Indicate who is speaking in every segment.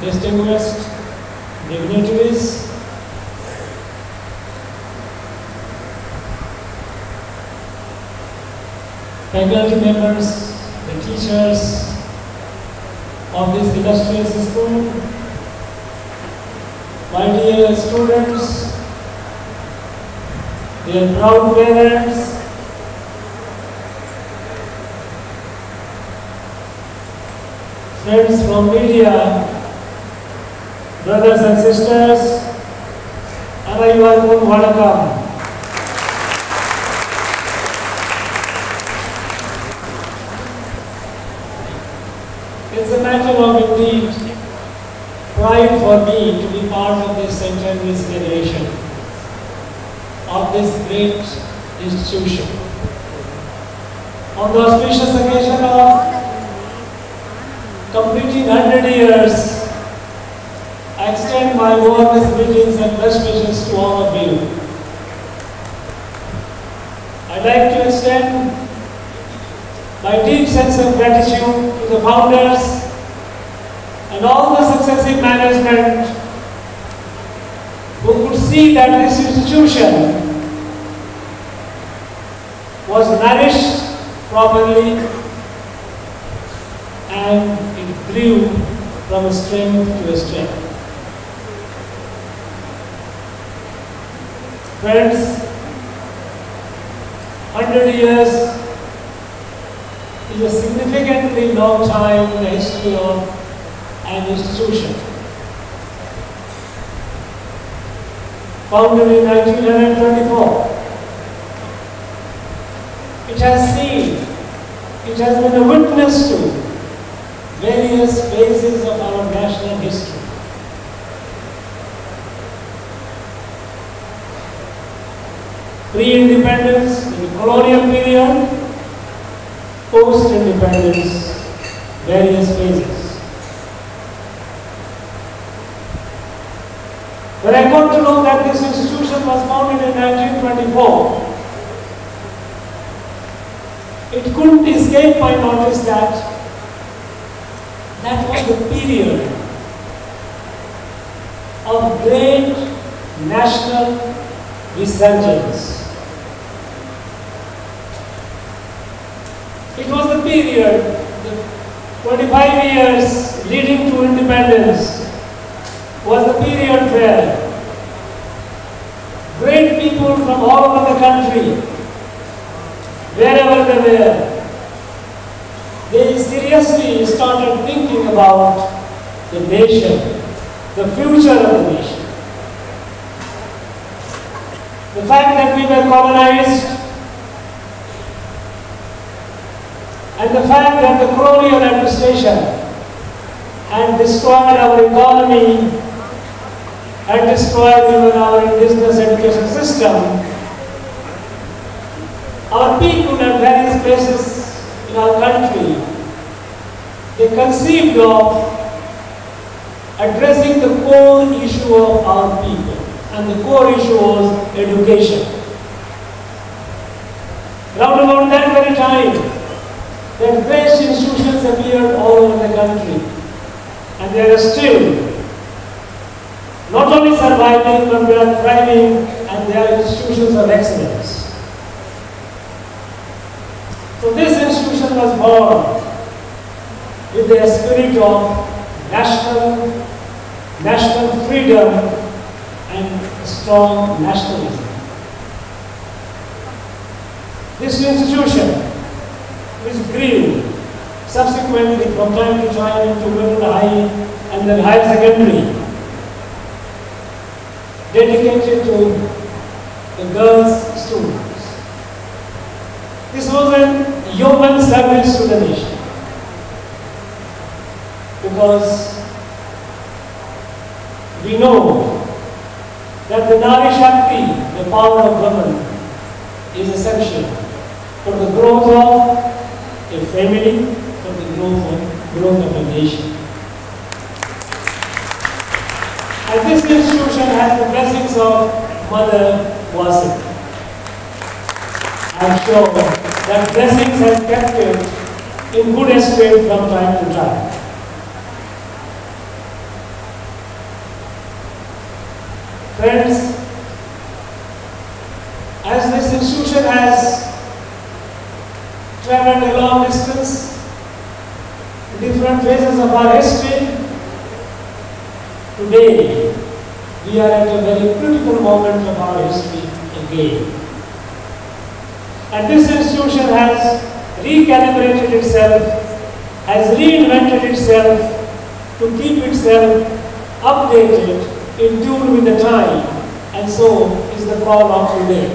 Speaker 1: distinguished dignitaries, faculty members, the teachers of this illustrious school, my dear students, dear proud parents, friends from media, brothers and sisters, Anayuvarkum Vanakkam. It's a matter of indeed pride for me to be part of this centenary celebration of this great institution. On the auspicious occasion of completing 100 years, I extend my warmest greetings and best wishes to all of you. I'd like to extend my deep sense of gratitude to the founders and all the successive management who could see that this institution was nourished properly and it grew from a strength to a strength. Friends, 100 years is a significantly long time in the history of an institution. Founded in 1924, it has been a witness to various phases of our national history. Pre-independence, in the colonial period, post-independence, various phases. When I got to know that this institution was founded in 1924, it couldn't escape my notice that that was the period of great national resurgence. It was the period, the 25 years leading to independence, was the period where great people from all over the country, wherever they were, they seriously started thinking about the nation, the future of the nation. The fact that we were colonized and the fact that the colonial administration had destroyed our economy, had destroyed even our indigenous education system, our people at various places in our country, they conceived of addressing the core issue of our people, and the core issue was education. Round about that very time, that great institutions appeared all over the country, and they are still not only surviving, but they are thriving, and they are institutions of excellence. So this institution was born with the spirit of national freedom and strong nationalism. This institution, which grew subsequently from time to time into middle high and then higher secondary, dedicated to the girls' students. This was a yeoman service to the nation, because we know that the Nari Shakti, the power of woman, is essential for the growth of a family, for the growth of a nation. And this institution has the blessings of Mother Vasant. I am sure that blessings have kept it in good estate from time to time. Friends, as this institution has traveled a long distance, different phases of our history, today we are at a very critical moment of our history again. And this institution has recalibrated itself, has reinvented itself to keep itself updated, in tune with the time, and so is the call of today.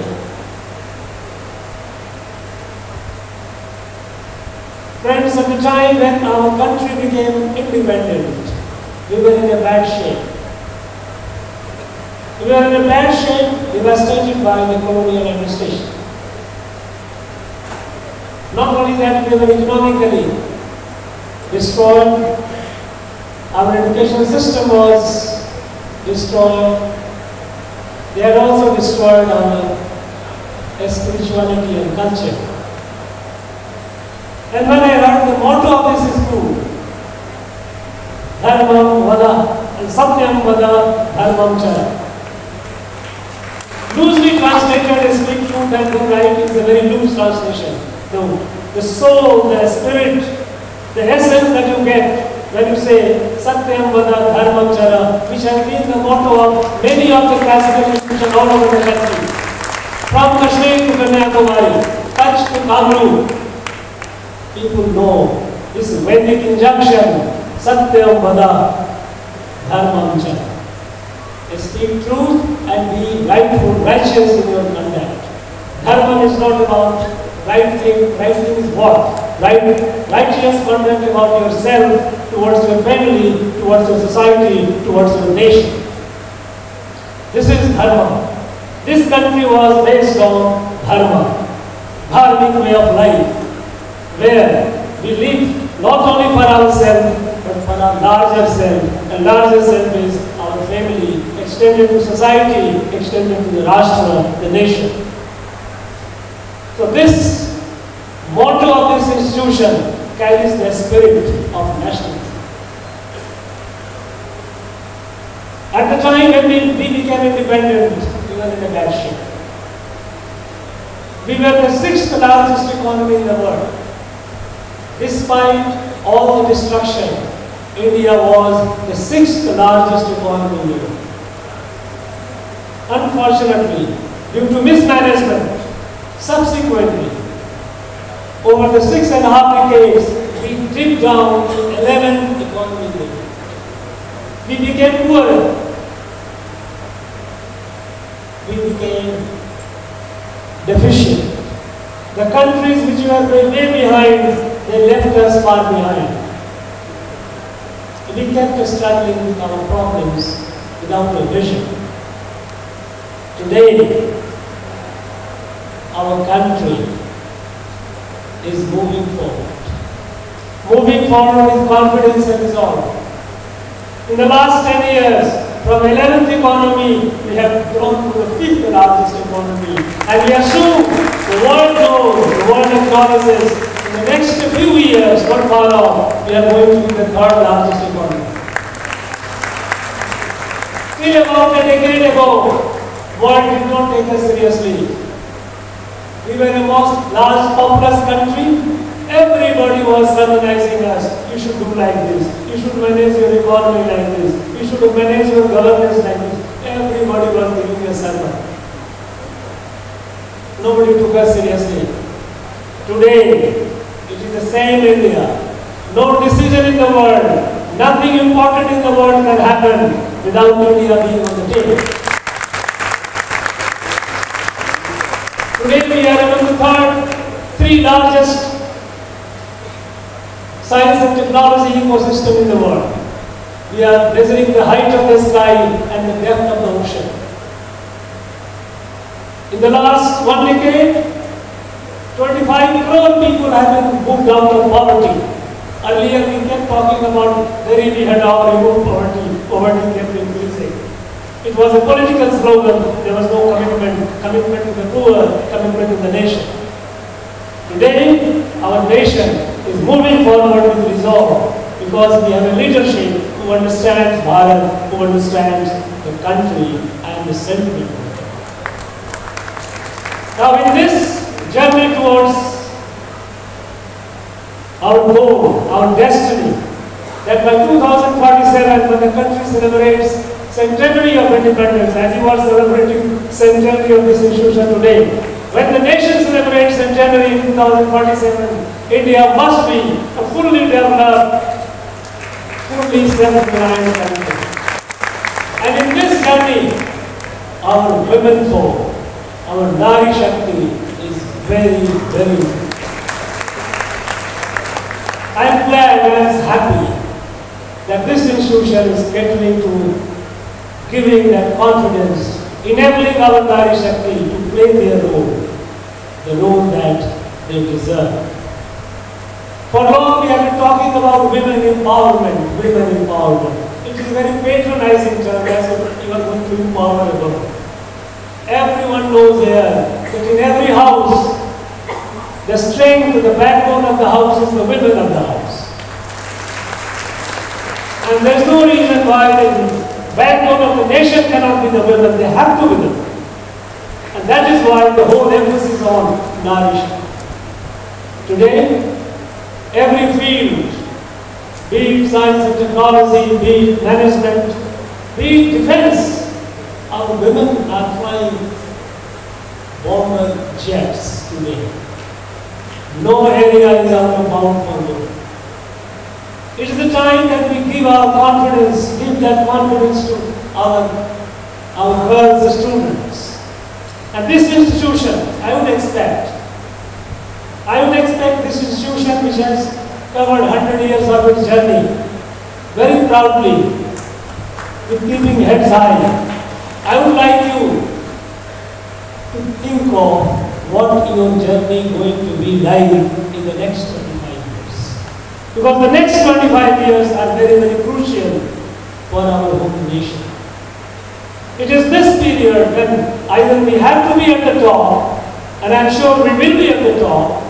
Speaker 1: Friends, at the time when our country became independent, we were in a bad shape. We were in a bad shape, devastated by the colonial administration. Not only that, we were economically destroyed. Our education system was destroyed. They had also destroyed our spirituality and culture. And when I heard the motto of this school, Dharmam Vada and Satyam Vada Dharmam Chara. Loosely translated as speak truth and do right is a very loose translation. No, the soul, the spirit, the essence that you get when you say Satyam Vada Dharmam Chara, which has been the motto of many of the classical institutions all over the country. From Kashmir to Kanyakumari, Kutch to Kamru, people know this Vedic injunction, Satyam Vada Dharmam Chara. Speak truth and be rightful, righteous in your conduct. Dharma is not about right thing. Right thing is what? Righteous conduct about yourself, towards your family, towards your society, towards your nation. This is Dharma. This country was based on Dharma, dharmic way of life, where we live not only for ourselves, but for our larger self. And larger self is our family, extended to society, extended to the Rashtra, the nation. So this motto of this institution carries the spirit of nationalism. At the time when we became independent, we were in a bad shape. We were the 6th largest economy in the world. Despite all the destruction, India was the 6th largest economy in the world. Unfortunately, due to mismanagement, subsequently, over the 6.5 decades, we dipped down to 11th economy in the world. We became poorer. We became deficient. The countries which were way behind, they left us far behind. We kept struggling with our problems without a vision. Today, our country is moving forward. Moving forward with confidence and resolve. In the last 10 years, from 11th economy, we have grown to the 5th largest economy. And we assume the world knows, the world acknowledges, in the next few years, not far off, we are going to be the 3rd largest economy. Still about a decade ago, the world did not take us seriously. We were a most large, populous country. Everybody was recognizing us. You should do like this. You should manage your economy like this. You should manage your governance like this. Everybody was giving us sermon. Nobody took us seriously. Today, it is the same India. No decision in the world, nothing important in the world can happen without India being on the table. Today we are among the 3 largest science and technology ecosystem in the world. We are measuring the height of the sky and the depth of the ocean. In the last 1 decade, 25 crore people have been moved out of poverty. Earlier we kept talking about Garibi Hatao, remove poverty. Poverty kept increasing. It was a political slogan. There was no commitment to the poor, commitment to the nation. Today, our nation is moving forward with resolve because we have a leadership who understands Bharat, who understands the the country and the sentiment. Now in this journey towards our goal, our destiny, that by 2047, when the country celebrates Centenary of Independence, as you are celebrating Centenary of this institution today, when the nation celebrates Centenary in 2047, India must be a fully developed, fully self-reliant country. And in this journey, our women folk, our Nari Shakti is very, very important. I am glad and I am happy that this institution is catering to giving that confidence, enabling our Nari Shakti to play their role, the role that they deserve. For long we have been talking about women empowerment, women empowerment. It is a very patronizing term, as if you are going to empower a woman. Everyone knows here that in every house, the strength, the backbone of the house is the women of the house. And there is no reason why the backbone of the nation cannot be the women, they have to be the women. And that is why the whole emphasis on Nari Shakti. Today, every field, be it science and technology, be it management, be it defense, our women are flying bomber jets today. No area is out of bound for women. It is the time that we give our confidence, give that confidence to our girls, the students. And this institution, I would expect this institution, which has covered 100 years of its journey, very proudly, with keeping heads high. I would like you to think of what your journey is going to be like in the next 25 years. Because the next 25 years are very, very crucial for our home nation. It is this period when either we have to be at the top, and I am sure we will be at the top,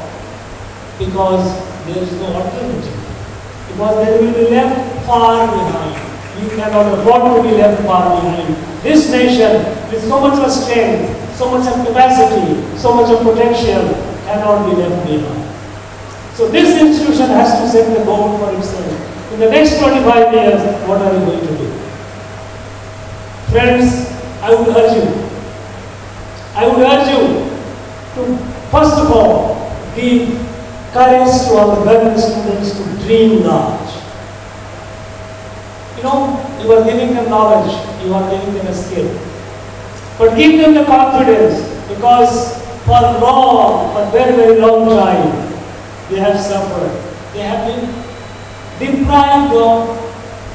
Speaker 1: because there is no alternative. Because they will be left far behind. We cannot afford to be left far behind. This nation, with so much of strength, so much of capacity, so much of potential, cannot be left behind. So this institution has to set the goal for itself. In the next 25 years, what are we going to do? Friends, I would urge you to, first of all, give courage to our girl students to dream large. You know, you are giving them knowledge, you are giving them a skill. But give them the confidence, because for very, very long time, they have suffered. They have been deprived of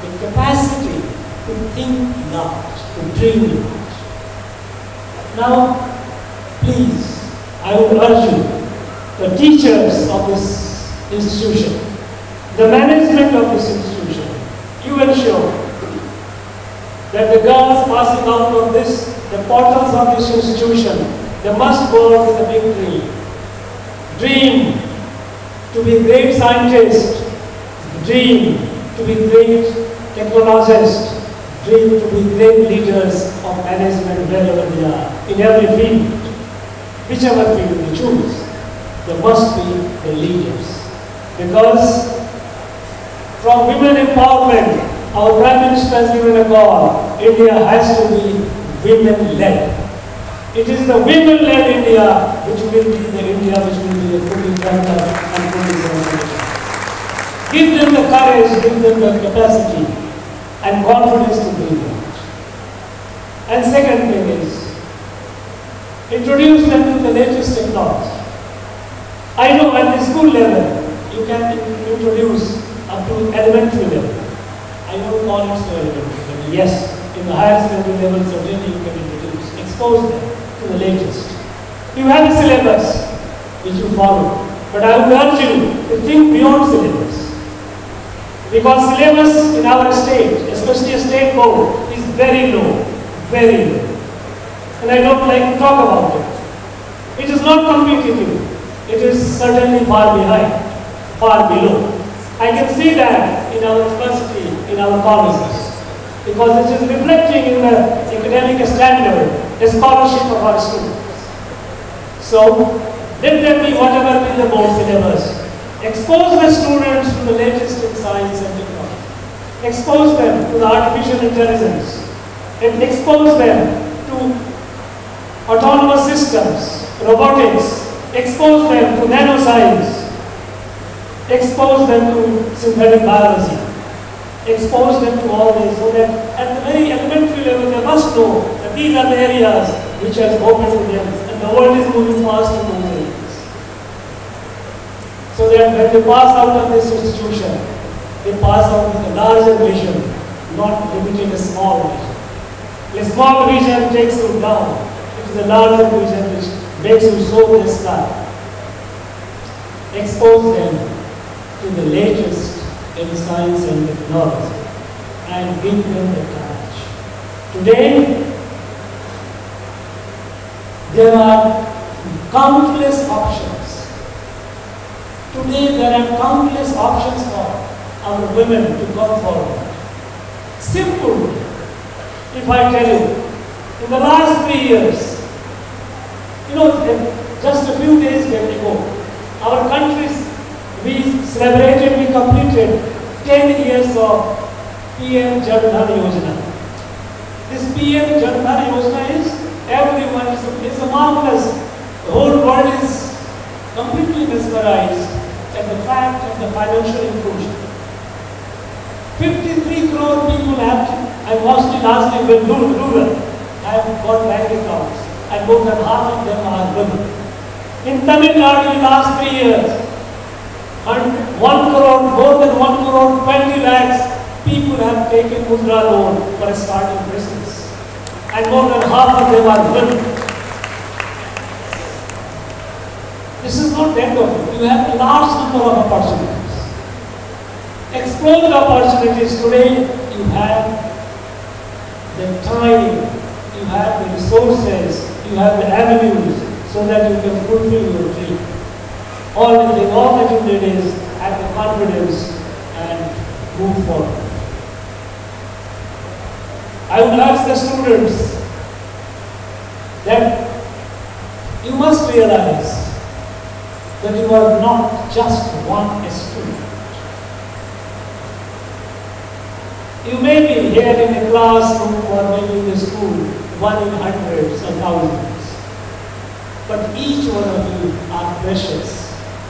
Speaker 1: the capacity to think large, to dream large. Now, please, I would urge you, the teachers of this institution, the management of this institution, you ensure that the girls passing out of this, the portals of this institution, they must go out with a big dream. Dream to be great scientists, dream to be great technologists, dream to be great leaders of management wherever they are, in every field, whichever field they choose. There must be the leaders. Because from women empowerment, our Prime Minister has given a call. India has to be women-led. It is the women-led India which will be the India which will be a fully developed and fully developed. Give them the courage, give them the capacity and confidence to do that. And second thing is, introduce them to the latest technology. I know at the school level, you can introduce up to elementary level. I don't call it so elementary level. Yes, in the higher secondary level, certainly you can introduce, expose them to the latest. You have a syllabus which you follow, but I would urge you to think beyond syllabus. Because syllabus in our state, especially a state board, is very low, very low. And I don't like to talk about it. It is not competitive. It is certainly far behind, far below. I can see that in our university, in our colleges. because it is reflecting in the academic standard, the scholarship of our students. So, let there be whatever be the board syllabus. Expose the students to the latest in science and technology. Expose them to the artificial intelligence. And expose them to autonomous systems, robotics. Expose them to nanoscience. Expose them to synthetic biology. Expose them to all this so that at the very elementary level they must know that these are the areas which are open to them and the world is moving fast in those areas. So that when they pass out of this institution, they pass out with a larger vision, not limiting a small vision. A small vision takes you down. It is a larger vision which makes you soar the sky. Expose them to the latest in science and technology and give them the courage. Today, there are countless options. Today, there are countless options for our women to come forward. Simple, if I tell you, in the last 3 years, just a few days ago, our country's we completed 10 years of PM Jan Dhan Yojana. This PM Jan Dhan Yojana is everyone, it's a marvelous. The whole world is completely mesmerized at the fact of the financial inclusion. 53 crore people have, I mostly lastly will rural, have got bank accounts, and more than half of them are women. In Tamil Nadu in the last 3 years, and 1 crore, more than 1 crore, 20 lakhs people have taken Mudra loan for starting business. And more than half of them are women. This is not the end of it. You have a large number of opportunities. Explore the opportunities today. You have the time, you have the resources, you have the avenues so that you can fulfill your dream. All that you need is have the confidence and move forward. I would ask the students that you must realize that you are not just one student. You may be here in a classroom or maybe in the school, one in hundreds and thousands. But each one of you are precious.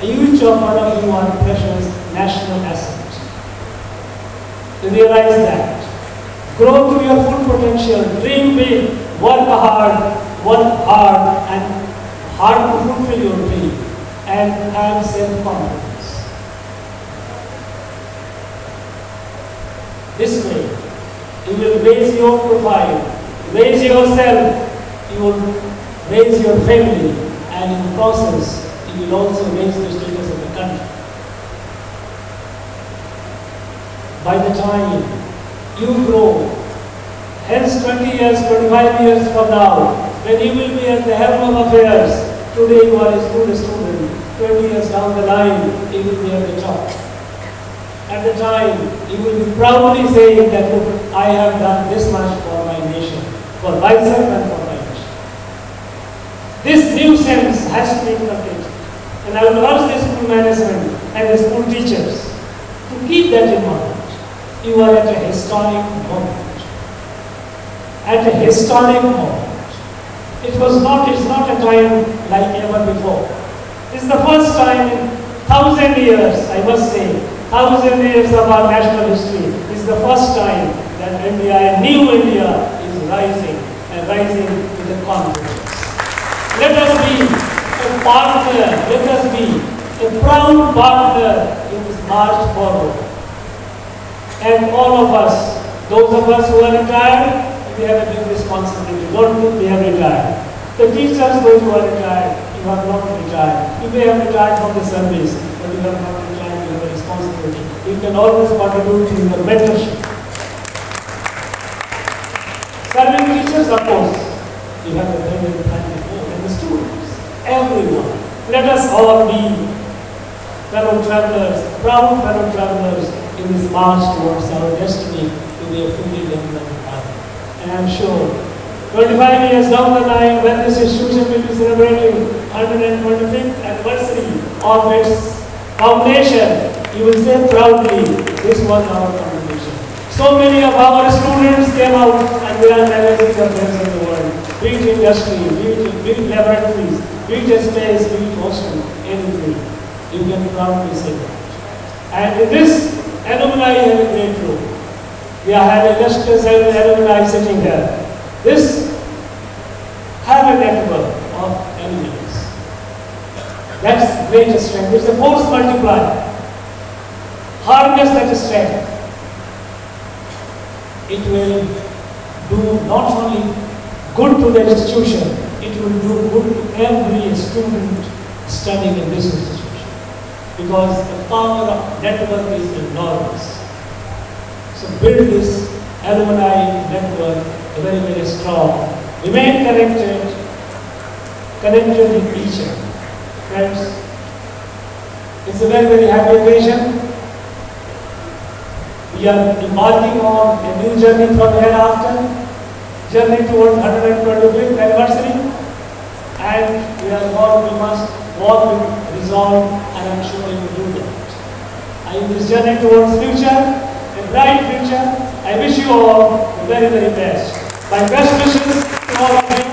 Speaker 1: Each one of you are precious national asset. To realize that, grow to your full potential, dream big, work hard, and hard to fulfill your dream, and have self-confidence. This way, you will raise your profile, raise yourself, you will raise your family, and in the process, you will also raise the status of the country. By the time you grow, hence 20 years, 25 years from now, when you will be at the helm of affairs, today you are a student, 20 years down the line, you will be at the top. At the time, you will be proudly saying that, look, I have done this much for my nation, for myself and for my nation. This new sense has to be inculcated. And I will urge the school management and the school teachers to keep that in mind. You are at a historic moment. At a historic moment. It's not a time like ever before. It's the first time in 1,000 years, I must say, 1,000 years of our national history. It's the first time that India, a new India, is rising and rising with a confidence. Let us be a partner, let us be a proud partner in this march forward. And all of us, those of us who are retired, we have a big responsibility. Don't think we have retired. The teachers, those who are retired, you are not retired. You may have retired from the service, but you have not retired, you have a responsibility. You can always contribute to your mentorship. Serving teachers, of course, you have a very family home, and the students, everyone. Let us all be fellow travelers, proud fellow travelers in this march towards our destiny to be a fully developed country. And I'm sure 25 years down the line, when this institution will be celebrating 125th anniversary of its foundation, you will say proudly, this was our contribution. So many of our students came out and they are managing the affairs of the world. Be it industry, be it laboratories, be it space, be it ocean, anything. You can proudly say that. And in this, alumni have a great role. We have illustrious alumni sitting here. This have a network of alumni. That's greatest strength. It's a force multiplier. Harness that strength. It will do not only good to the institution, it will do good to every student studying in this institution. Because the power of network is enormous. So build this alumni network very, very strong. Remain connected with each other. Friends, it's a very, very happy occasion. We are embarking on a new journey from hereafter, journey towards 125th anniversary, and we must walk with resolve, and I'm sure we will do that. In this journey towards future, a bright future, I wish you all the very, very best. My best wishes to all of you.